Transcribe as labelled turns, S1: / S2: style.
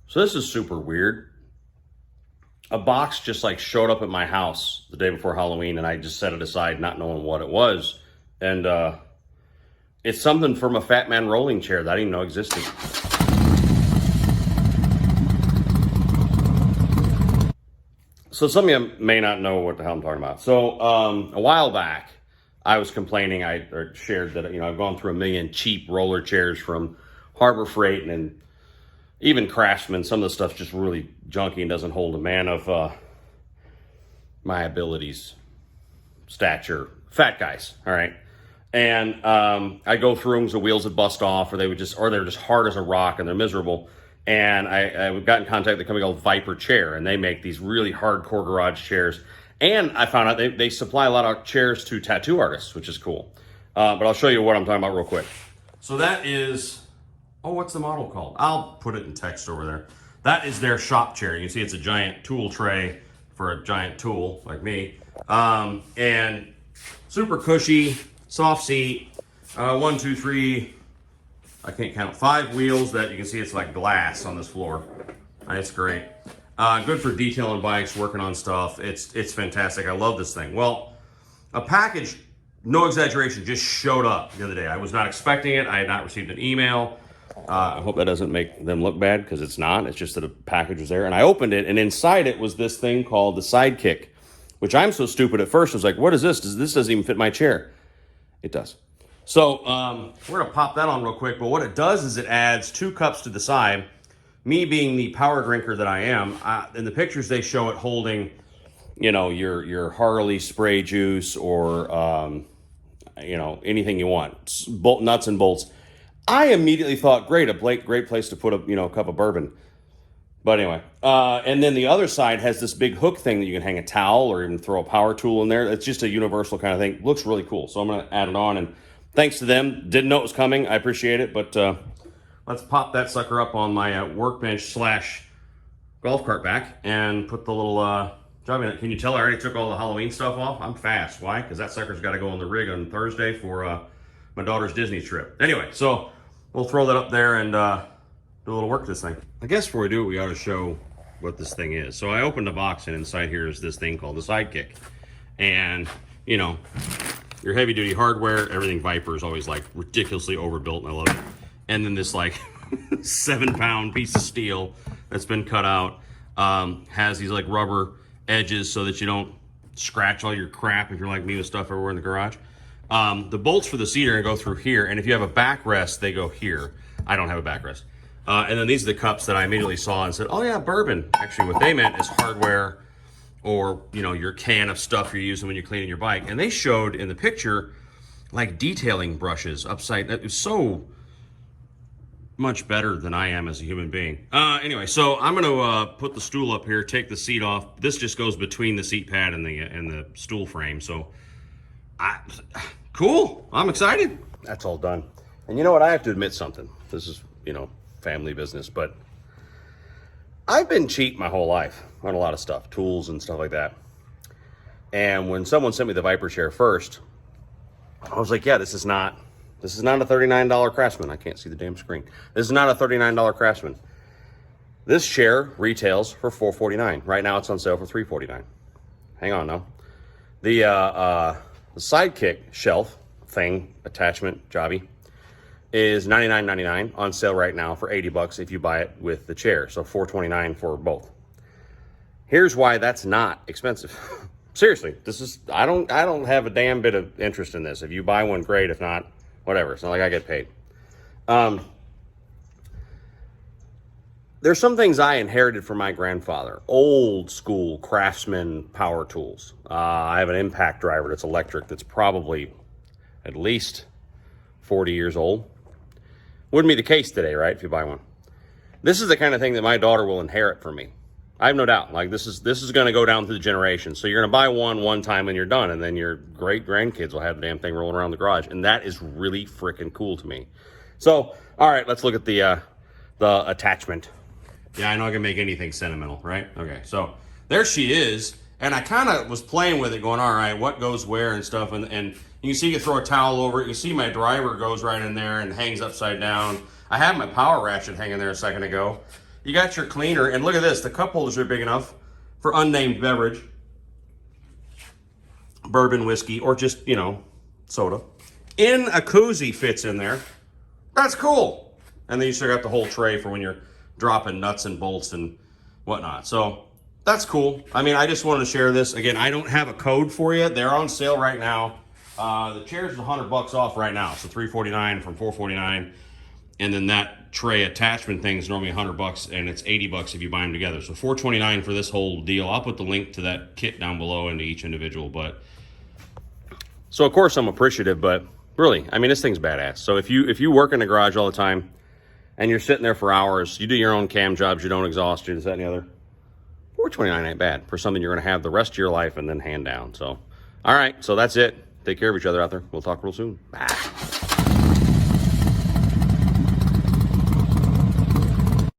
S1: So this is super weird. A box just like showed up at my house the day before Halloween, and I just set it aside not knowing what it was. And it's something from a Fat Man rolling chair that I didn't even know existed. So some of you may not know what the hell I'm talking about. So a while back, I was complaining, I shared that, you know, I've gone through 1 million cheap roller chairs from Harbor Freight and even Craftsman. Some of the stuff's just really junky and doesn't hold a man of my abilities, stature, fat guys, all right? And I go through them because the wheels would bust off, or they're just hard as a rock and they're miserable. And I got in contact with a company called Vyper Chair, and they make these really hardcore garage chairs. And I found out they supply a lot of chairs to tattoo artists, which is cool. But I'll show you what I'm talking about real quick. So that is, oh, what's the model called? I'll put it in text over there. That is their shop chair. You can see it's a giant tool tray for a giant tool like me. And super cushy, soft seat, 1, 2, 3, I can't count, 5 wheels that you can see it's like glass on this floor. It's great. Good for detailing bikes, working on stuff. It's fantastic. I love this thing. Well, a package, no exaggeration, just showed up the other day. I was not expecting it. I had not received an email. I hope that doesn't make them look bad, because it's not. It's just that a package was there. And I opened it, and inside it was this thing called the Sidekick, which I'm so stupid at first. I was like, what is this? This doesn't even fit my chair. It does. So we're going to pop that on real quick. But what it does is it adds 2 cups to the side. Me being the power drinker that I am, in the pictures they show it holding, you know, your Harley spray juice or, you know, anything you want, nuts and bolts. I immediately thought, great, great place to put a cup of bourbon. But anyway, and then the other side has this big hook thing that you can hang a towel or even throw a power tool in there. It's just a universal kind of thing. Looks really cool. So I'm going to add it on, and thanks to them. Didn't know it was coming. I appreciate it, but let's pop that sucker up on my workbench / golf cart back and put the little job in it. Can you tell I already took all the Halloween stuff off? I'm fast. Why? Because that sucker's got to go on the rig on Thursday for my daughter's Disney trip. Anyway, so we'll throw that up there and do a little work to this thing. I guess before we do it, we ought to show what this thing is. So I opened the box, and inside here is this thing called the Sidekick. And, you know, your heavy duty hardware, everything Vyper is always like ridiculously overbuilt, and I love it. And then this like 7-pound piece of steel that's been cut out, has these like rubber edges so that you don't scratch all your crap if you're like me with stuff everywhere in the garage. The bolts for the seat are gonna go through here, and if you have a backrest, they go here. I don't have a backrest. And then these are the cups that I immediately saw and said, oh yeah, bourbon. Actually, what they meant is hardware, or, you know, your can of stuff you're using when you're cleaning your bike. And they showed in the picture like detailing brushes upside. It was so much better than I am as a human being. Anyway, so I'm gonna put the stool up here, take the seat off. This just goes between the seat pad and the stool frame. So cool, I'm excited. That's all done. And you know what, I have to admit something. This is, you know, family business, but I've been cheap my whole life on a lot of stuff, tools and stuff like that. And when someone sent me the Vyper Chair first, I was like, yeah, this is not a $39 Craftsman. I can't see the damn screen. This is not a $39 Craftsman. This chair retails for $449. Right now it's on sale for $349. Hang on now. The Sidekick shelf thing, attachment, jobby, is $99.99 on sale right now for $80 if you buy it with the chair. So $429 for both. Here's why that's not expensive. Seriously, this is, I don't have a damn bit of interest in this. If you buy one, great. If not, whatever. It's not like I get paid. There's some things I inherited from my grandfather. Old school Craftsman power tools. I have an impact driver that's electric that's probably at least 40 years old. Wouldn't be the case today, right, if you buy one. This is the kind of thing that my daughter will inherit from me. I have no doubt. Like, this is going to go down through the generations. So you're going to buy one time and you're done, and then your great-grandkids will have the damn thing rolling around the garage. And that is really freaking cool to me. So, all right, let's look at the attachment. Yeah, I know I can make anything sentimental, right? Okay, so there she is. And I kind of was playing with it, going, all right, what goes where and stuff. And you can see you can throw a towel over it. You see my driver goes right in there and hangs upside down. I had my power ratchet hanging there a second ago. You got your cleaner, and look at this. The cup holders are big enough for unnamed beverage, bourbon, whiskey, or just, you know, soda. In a koozie fits in there. That's cool. And then you still got the whole tray for when you're dropping nuts and bolts and whatnot. So that's cool. I mean, I just wanted to share this. Again, I don't have a code for you. They're on sale right now. The chair's $100 off right now. So $349 from $449. And then that tray attachment thing is normally $100, and it's $80 if you buy them together. So $429 for this whole deal. I'll put the link to that kit down below into each individual. But so of course I'm appreciative, but really, I mean, this thing's badass. So if you work in the garage all the time and you're sitting there for hours, you do your own cam jobs, you don't exhaust, you this, that, and the other, $429 ain't bad for something you're going to have the rest of your life and then hand down. So, all right, so that's it. Take care of each other out there. We'll talk real soon. Bye.